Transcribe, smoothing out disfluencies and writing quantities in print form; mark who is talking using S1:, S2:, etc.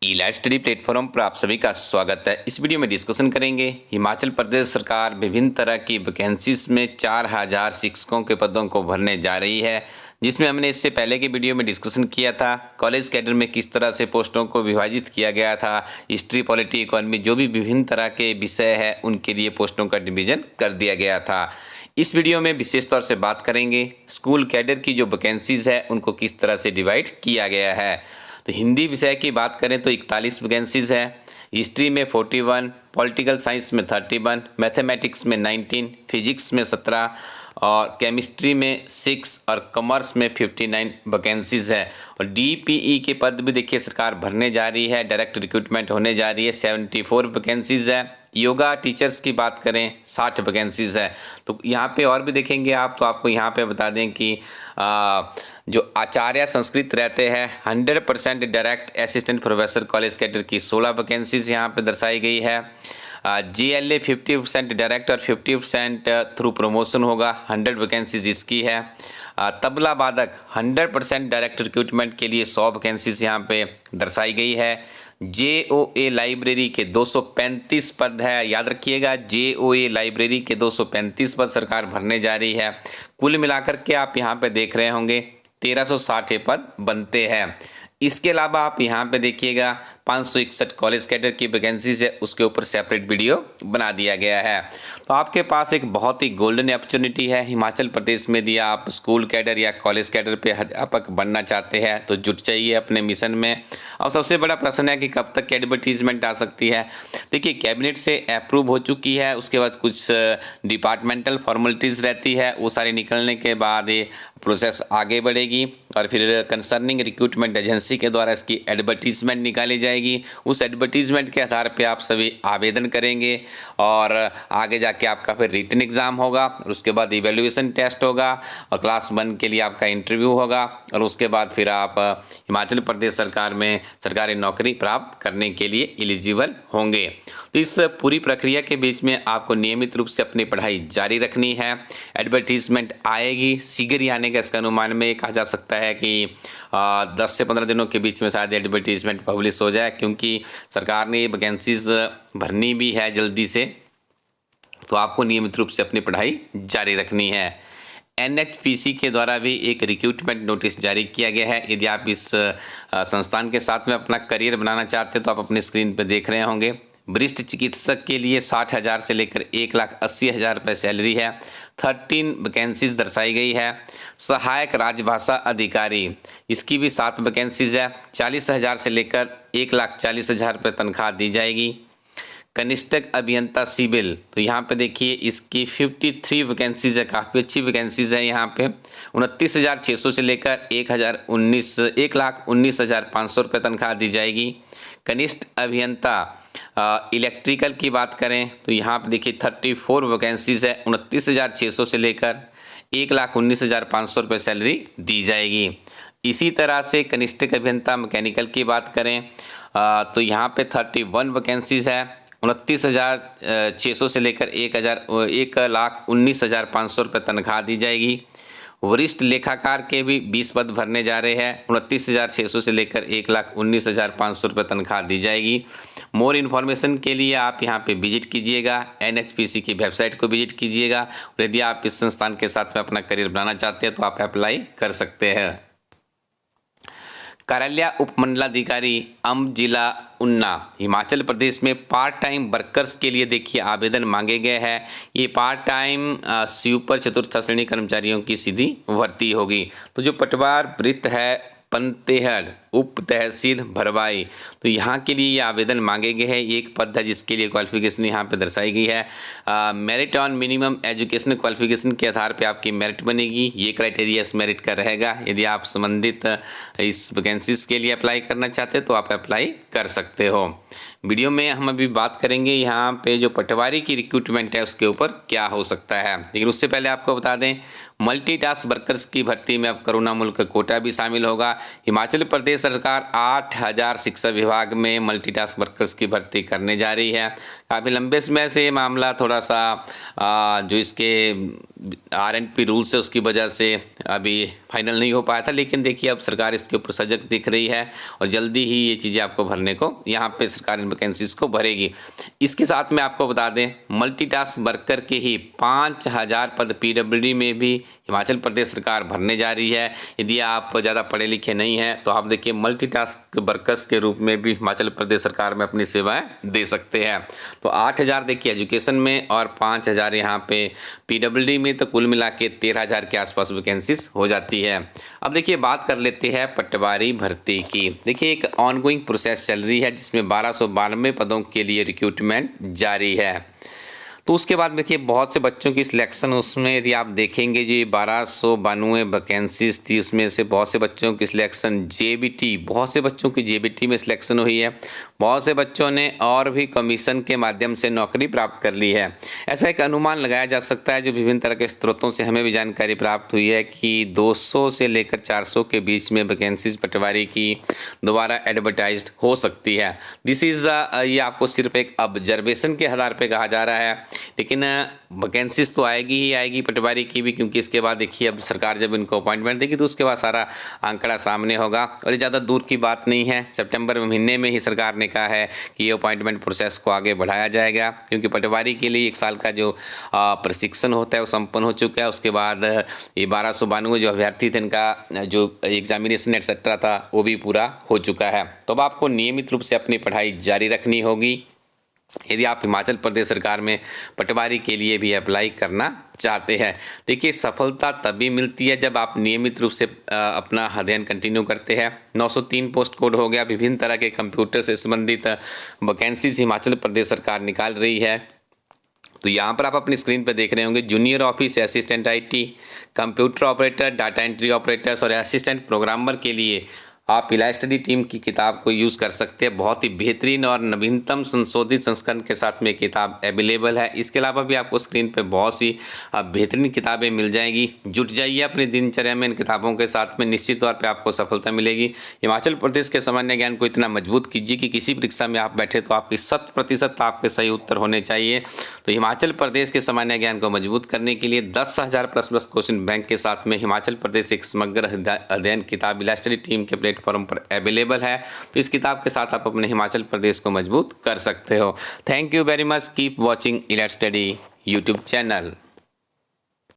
S1: ई-लाइट study platform पर आप सभी का स्वागत है। इस वीडियो में डिस्कशन करेंगे हिमाचल प्रदेश सरकार विभिन्न तरह की वैकेंसीज में 4000 शिक्षकों के पदों को भरने जा रही है, जिसमें हमने इससे पहले के वीडियो में डिस्कशन किया था कॉलेज कैडर में किस तरह से पोस्टों को विभाजित किया गया था। हिस्ट्री, पॉलिटी, इकोनॉमी जो भी विभिन्न तरह के विषय है उनके लिए पोस्टों का डिवीजन कर दिया गया था। इस वीडियो में विशेष तौर से बात करेंगे स्कूल कैडर की जो वैकेंसीज है उनको किस तरह से डिवाइड किया गया है। तो हिंदी विषय की बात करें तो 41 वैकेंसीज है, हिस्ट्री में 41, पॉलिटिकल साइंस में 31, मैथमेटिक्स में 19, फिजिक्स में 17 और केमिस्ट्री में 6 और कॉमर्स में 59 वैकेंसीज है। और डीपीई के पद भी देखिए सरकार भरने जा रही है, डायरेक्ट रिक्रूटमेंट होने जा रही है, 74 वैकेंसीज है। योगा टीचर्स की बात करें 60 वैकेंसीज है। तो यहाँ पे और भी देखेंगे आप तो आपको यहाँ पे बता दें कि जो आचार्य संस्कृत रहते हैं 100% direct assistant professor college cadre की 16 वैकेंसीज यहाँ पे दर्शाई गई है। GLA 50% डायरेक्ट और 50% थ्रू प्रमोशन होगा, 100 वैकेंसीज इसकी है। तबला वादक 100% डायरेक्ट रिक्रूटमेंट के लिए 100 वैकेंसीज यहाँ पे दर्शाई गई है। JOA लाइब्रेरी के 235 पद है, याद रखिएगा JOA लाइब्रेरी के 235 पद सरकार भरने जा रही है। कुल मिलाकर के आप यहाँ पे देख रहे होंगे 1360 पद बनते हैं। इसके अलावा आप यहाँ पे देखिएगा 561 कॉलेज कैडर की वैकेंसीज है, उसके ऊपर सेपरेट वीडियो बना दिया गया है। तो आपके पास एक बहुत ही गोल्डन अपॉर्चुनिटी है हिमाचल प्रदेश में। यदि आप स्कूल कैडर या कॉलेज कैडर पे अध्यापक बनना चाहते हैं तो जुट जाइए अपने मिशन में। और सबसे बड़ा प्रश्न है कि कब तक एडवर्टीजमेंट आ सकती है। देखिए कैबिनेट से अप्रूव हो चुकी है, उसके बाद कुछ डिपार्टमेंटल फॉर्मेलिटीज़ रहती है, वो सारी निकलने के बाद ये प्रोसेस आगे बढ़ेगी और फिर कंसर्निंग रिक्रूटमेंट एजेंसी के द्वारा इसकी एडवर्टीजमेंट निकाली जाएगी। उस एडवर्टीजमेंट के आधार पे आप सभी आवेदन करेंगे और आगे जाके आपका फिर रिटन एग्ज़ाम होगा और उसके बाद इवैल्यूएशन टेस्ट होगा और क्लास 1 के लिए आपका इंटरव्यू होगा और उसके बाद फिर आप हिमाचल प्रदेश सरकार में सरकारी नौकरी प्राप्त करने के लिए एलिजिबल होंगे। तो इस पूरी प्रक्रिया के बीच में आपको नियमित रूप से अपनी पढ़ाई जारी रखनी है। एडवर्टीजमेंट आएगी, शीघ्र ही आने का इसका अनुमान में कहा जा सकता है कि 10 से 15 दिनों के बीच में शायद एडवर्टीजमेंट पब्लिश हो जाए, क्योंकि सरकार ने ये वैकेंसीज भरनी भी है जल्दी से। तो आपको नियमित रूप से अपनी पढ़ाई जारी रखनी है। NHPC के द्वारा भी एक रिक्रूटमेंट नोटिस जारी किया गया है। यदि आप इस संस्थान के साथ में अपना करियर बनाना चाहते हैं तो आप अपने स्क्रीन पर देख रहे होंगे। वरिष्ठ चिकित्सक के लिए 60,000 से लेकर 1,80,000 रुपये सैलरी है। 13 वैकेंसीज दर्शाई गई है। सहायक राजभाषा अधिकारी, इसकी भी 7 वैकेंसीज है। 40,000 से लेकर 1,40,000 रुपये तनख्वाह दी जाएगी। कनिष्ठक अभियंता सिविल, तो यहाँ पे देखिए इसकी 53 वैकेंसीज है, काफ़ी अच्छी वैकेंसीज है। यहाँ पे 29,600 से लेकर 1,19,500 रुपये तनख्वाह दी जाएगी। कनिष्ठ अभियंता इलेक्ट्रिकल की बात करें तो यहाँ पे देखिए 34 वैकेंसीज है। 29,600 से लेकर 1,19,500 रुपये सैलरी दी जाएगी। इसी तरह से कनिष्ठक अभियंता मैकेनिकल की बात करें तो यहाँ पे 31 वैकेंसीज है। 29,600 से लेकर 1,19,500 रुपये तनख्वाह दी जाएगी। वरिष्ठ लेखाकार के भी 20 पद भरने जा रहे हैं। 29,600 से लेकर 1,19,500 रुपये तनख्वाह दी जाएगी। मोर इन्फॉर्मेशन के लिए आप यहाँ पे विजिट कीजिएगा, NHPC की वेबसाइट को विजिट कीजिएगा। और यदि आप इस संस्थान के साथ में अपना करियर बनाना चाहते हैं तो आप अप्लाई कर सकते हैं। कार्यालय उपमंडलाधिकारी अम्ब जिला ऊना, हिमाचल प्रदेश में पार्ट टाइम वर्कर्स के लिए देखिए आवेदन मांगे गए हैं। ये पार्ट टाइम स्वीपर चतुर्थ श्रेणी कर्मचारियों की सीधी भर्ती होगी। तो जो पटवार वृत्त है पंतेहड़ उप तहसील भरवाई, तो यहाँ के लिए ये आवेदन मांगे गए हैं। एक पद है जिसके लिए क्वालिफिकेशन यहाँ पे दर्शाई गई है। Merit on minimum education qualification के आधार पे आपकी मेरिट बनेगी। ये क्राइटेरिया इस मेरिट का रहेगा। यदि आप संबंधित इस वैकेंसीज के लिए अप्लाई करना चाहते हैं तो आप अप्लाई कर सकते हो। वीडियो में हम अभी बात करेंगे यहाँ पे जो पटवारी की रिक्रूटमेंट है उसके ऊपर क्या हो सकता है, लेकिन उससे पहले आपको बता दें मल्टीटास्क वर्कर्स की भर्ती में अब कोरोना मुल्क कोटा भी शामिल होगा। हिमाचल प्रदेश सरकार 8,000 शिक्षा विभाग में मल्टीटास्क वर्कर्स की भर्ती करने जा रही है। काफ़ी लंबे समय से ये मामला थोड़ा सा जो इसके RNP रूल्स है उसकी वजह से अभी फाइनल नहीं हो पाया था, लेकिन देखिए अब सरकार इसके ऊपर सजग दिख रही है और जल्दी ही ये चीज़ें आपको भरने को यहाँ पे सरकार इन वैकेंसीज को भरेगी। इसके साथ में आपको बता दें मल्टीटास्क वर्कर के ही 5,000 पद PWD में भी हिमाचल प्रदेश सरकार भरने जा रही है। यदि आप ज़्यादा पढ़े लिखे नहीं हैं तो आप देखिए मल्टीटास्क वर्कर्स के रूप में भी हिमाचल प्रदेश सरकार में अपनी सेवाएं दे सकते हैं। तो 8,000 देखिए एजुकेशन में और 5,000 यहाँ पे PWD में, तो कुल मिला के 13,000 के आसपास वैकेंसीज हो जाती है। अब देखिए बात कर लेते हैं पटवारी भर्ती की। देखिए एक ऑनगोइंग प्रोसेस चल रही है जिसमें 1292 पदों के लिए रिक्रूटमेंट जारी है। तो उसके बाद देखिए बहुत से बच्चों की सिलेक्शन, उसमें यदि आप देखेंगे जो 1292 वैकेंसीज थी उसमें से बहुत से बच्चों की सिलेक्शन JBT, बहुत से बच्चों की JBT में सिलेक्शन हुई है। बहुत से बच्चों ने और भी कमीशन के माध्यम से नौकरी प्राप्त कर ली है। ऐसा एक अनुमान लगाया जा सकता है जो विभिन्न तरह के स्रोतों से हमें भी जानकारी प्राप्त हुई है कि 200 से लेकर 400 के बीच में वैकेंसीज पटवारी की दोबारा एडवर्टाइज्ड हो सकती है। दिस इज़ ये आपको सिर्फ एक ऑब्जर्वेशन के आधार पर कहा जा रहा है, लेकिन वैकेंसीज तो आएगी ही आएगी पटवारी की भी, क्योंकि इसके बाद देखिए अब सरकार जब इनको अपॉइंटमेंट देगी तो उसके बाद सारा आंकड़ा सामने होगा। और ये ज़्यादा दूर की बात नहीं है, सितंबर महीने में ही सरकार ने कहा है कि ये अपॉइंटमेंट प्रोसेस को आगे बढ़ाया जाएगा, क्योंकि पटवारी के लिए 1 साल का जो प्रशिक्षण होता है वो संपन्न हो चुका है। उसके बाद ये 1292 जो अभ्यर्थी थे इनका जो एग्जामिनेशन एक्सेट्रा था वो भी पूरा हो चुका है। तो अब आपको नियमित रूप से अपनी पढ़ाई जारी रखनी होगी यदि आप हिमाचल प्रदेश सरकार में पटवारी के लिए भी अप्लाई करना चाहते हैं। देखिए सफलता तभी मिलती है जब आप नियमित रूप से अपना अध्ययन कंटिन्यू करते हैं। 903 पोस्ट कोड हो गया, विभिन्न तरह के कंप्यूटर से संबंधित वैकेंसीज हिमाचल प्रदेश सरकार निकाल रही है। तो यहाँ पर आप अपनी स्क्रीन पर देख रहे होंगे junior office assistant IT, computer operator, data entry operators और असिस्टेंट प्रोग्रामर के लिए आप इलास्टडी टीम की किताब को यूज़ कर सकते हैं। बहुत ही बेहतरीन और नवीनतम संशोधित संस्करण के साथ में किताब अवेलेबल है। इसके अलावा भी आपको स्क्रीन पे बहुत सी बेहतरीन किताबें मिल जाएगी। जुट जाइए अपनी दिनचर्या में इन किताबों के साथ में, निश्चित तौर पे आपको सफलता मिलेगी। हिमाचल प्रदेश के सामान्य ज्ञान को इतना मजबूत कीजिए कि किसी परीक्षा में आप बैठे तो आपकी 100% आपके सही उत्तर होने चाहिए। तो हिमाचल प्रदेश के सामान्य ज्ञान को मजबूत करने के लिए 10,000 प्लस क्वेश्चन बैंक के साथ में हिमाचल प्रदेश एक समग्र अध्ययन किताब इलास्टडी टीम के प्लेटफॉर्म पर अवेलेबल है। तो इस किताब के साथ आप अपने हिमाचल प्रदेश को मजबूत कर सकते हो। Thank you very much, keep watching इलास्टडी यूट्यूब चैनल।